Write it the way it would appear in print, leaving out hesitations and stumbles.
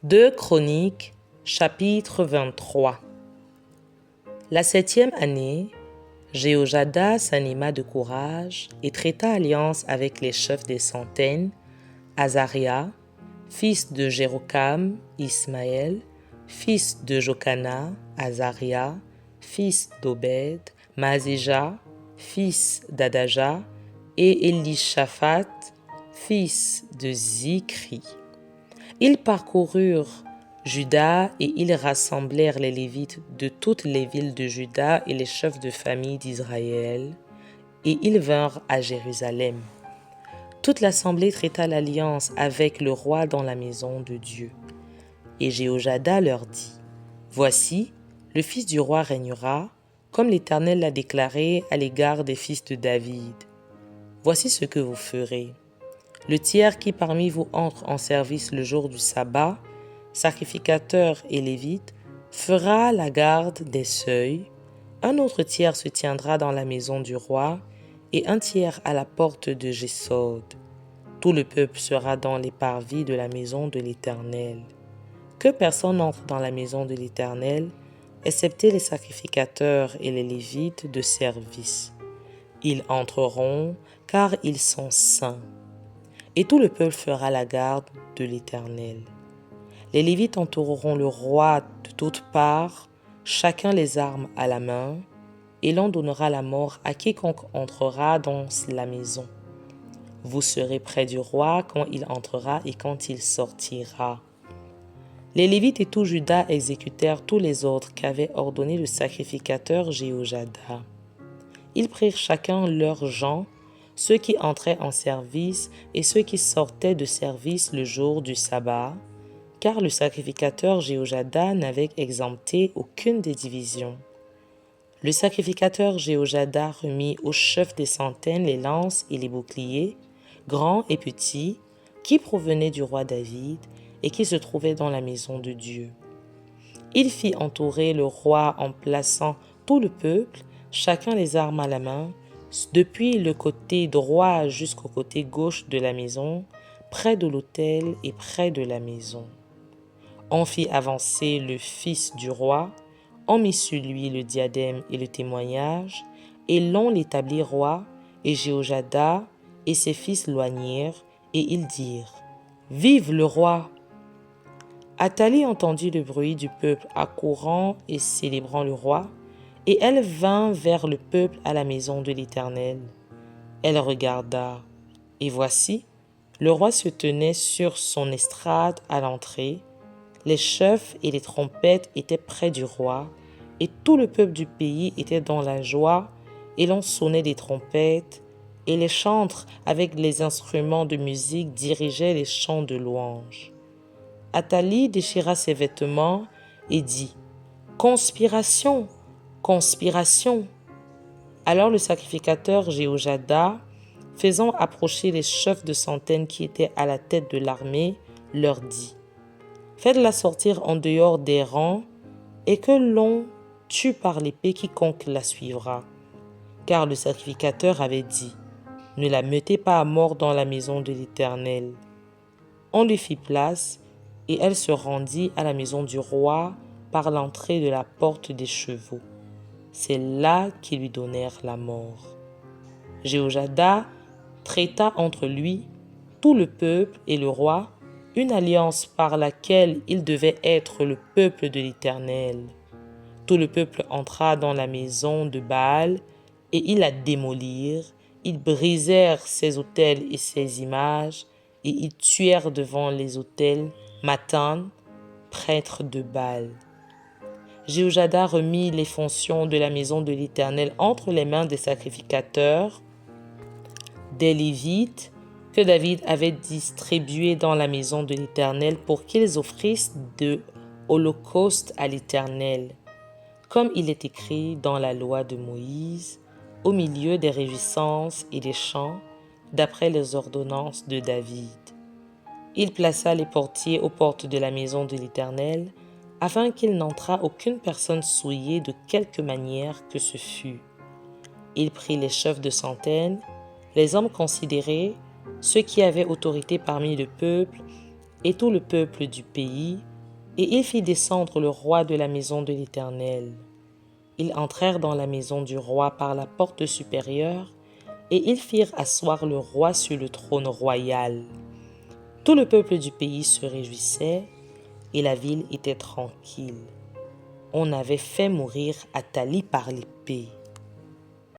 2 Chroniques, chapitre 23. La 7e année, Jéhojada s'anima de courage et traita alliance avec les chefs des centaines, Azaria, fils de Jérocam, Ismaël, fils de Jokana, Azaria, fils d'Obed, Maazéja, fils d'Adaja, et Élishaphat, fils de Zikri. Ils parcoururent Juda et ils rassemblèrent les Lévites de toutes les villes de Juda et les chefs de famille d'Israël, et ils vinrent à Jérusalem. Toute l'assemblée traita l'alliance avec le roi dans la maison de Dieu. Et Jéhojada leur dit, « Voici, le fils du roi régnera, comme l'Éternel l'a déclaré à l'égard des fils de David. Voici ce que vous ferez. Le tiers qui parmi vous entre en service le jour du sabbat, sacrificateur et lévite, fera la garde des seuils. Un autre tiers se tiendra dans la maison du roi et un tiers à la porte de Jesod. Tout le peuple sera dans les parvis de la maison de l'Éternel. Que personne n'entre dans la maison de l'Éternel, excepté les sacrificateurs et les lévites de service. Ils entreront, car ils sont saints. Et tout le peuple fera la garde de l'Éternel. Les Lévites entoureront le roi de toutes parts, chacun les armes à la main, et l'on donnera la mort à quiconque entrera dans la maison. Vous serez près du roi quand il entrera et quand il sortira. Les Lévites et tout Juda exécutèrent tous les ordres qu'avait ordonné le sacrificateur Jéhojada. Ils prirent chacun leurs gens, ceux qui entraient en service et ceux qui sortaient de service le jour du sabbat, car le sacrificateur Jéhojada n'avait exempté aucune des divisions. Le sacrificateur Jéhojada remit aux chefs des centaines les lances et les boucliers, grands et petits, qui provenaient du roi David et qui se trouvaient dans la maison de Dieu. Il fit entourer le roi en plaçant tout le peuple, chacun les armes à la main, depuis le côté droit jusqu'au côté gauche de la maison, près de l'autel et près de la maison. On fit avancer le fils du roi, on mit sur lui le diadème et le témoignage, et l'on l'établit roi, et Jéhojada et ses fils loignirent, et ils dirent, « Vive le roi !» Athalie entendit le bruit du peuple accourant et célébrant le roi, et elle vint vers le peuple à la maison de l'Éternel. Elle regarda, et voici, le roi se tenait sur son estrade à l'entrée. Les chefs et les trompettes étaient près du roi, et tout le peuple du pays était dans la joie, et l'on sonnait des trompettes, et les chantres avec les instruments de musique dirigeaient les chants de louange. Athalie déchira ses vêtements et dit, « Conspiration! Conspiration !» Alors le sacrificateur Jéhojada, faisant approcher les chefs de centaines qui étaient à la tête de l'armée, leur dit, « Faites-la sortir en dehors des rangs et que l'on tue par l'épée quiconque la suivra. » Car le sacrificateur avait dit, « Ne la mettez pas à mort dans la maison de l'Éternel. » On lui fit place et elle se rendit à la maison du roi par l'entrée de la porte des chevaux. C'est là qu'ils lui donnèrent la mort. Jéhojada traita entre lui, tout le peuple et le roi, une alliance par laquelle il devait être le peuple de l'Éternel. Tout le peuple entra dans la maison de Baal et ils la démolirent. Ils brisèrent ses autels et ses images et ils tuèrent devant les autels Mathan, prêtre de Baal. Jéhojada remit les fonctions de la maison de l'Éternel entre les mains des sacrificateurs, des Lévites, que David avait distribués dans la maison de l'Éternel pour qu'ils offrissent de holocauste à l'Éternel, comme il est écrit dans la loi de Moïse, au milieu des réjouissances et des chants, d'après les ordonnances de David. Il plaça les portiers aux portes de la maison de l'Éternel, afin qu'il n'entrât aucune personne souillée de quelque manière que ce fût. Il prit les chefs de centaines, les hommes considérés, ceux qui avaient autorité parmi le peuple, et tout le peuple du pays, et il fit descendre le roi de la maison de l'Éternel. Ils entrèrent dans la maison du roi par la porte supérieure, et ils firent asseoir le roi sur le trône royal. Tout le peuple du pays se réjouissait, et la ville était tranquille. On avait fait mourir Athalie par l'épée.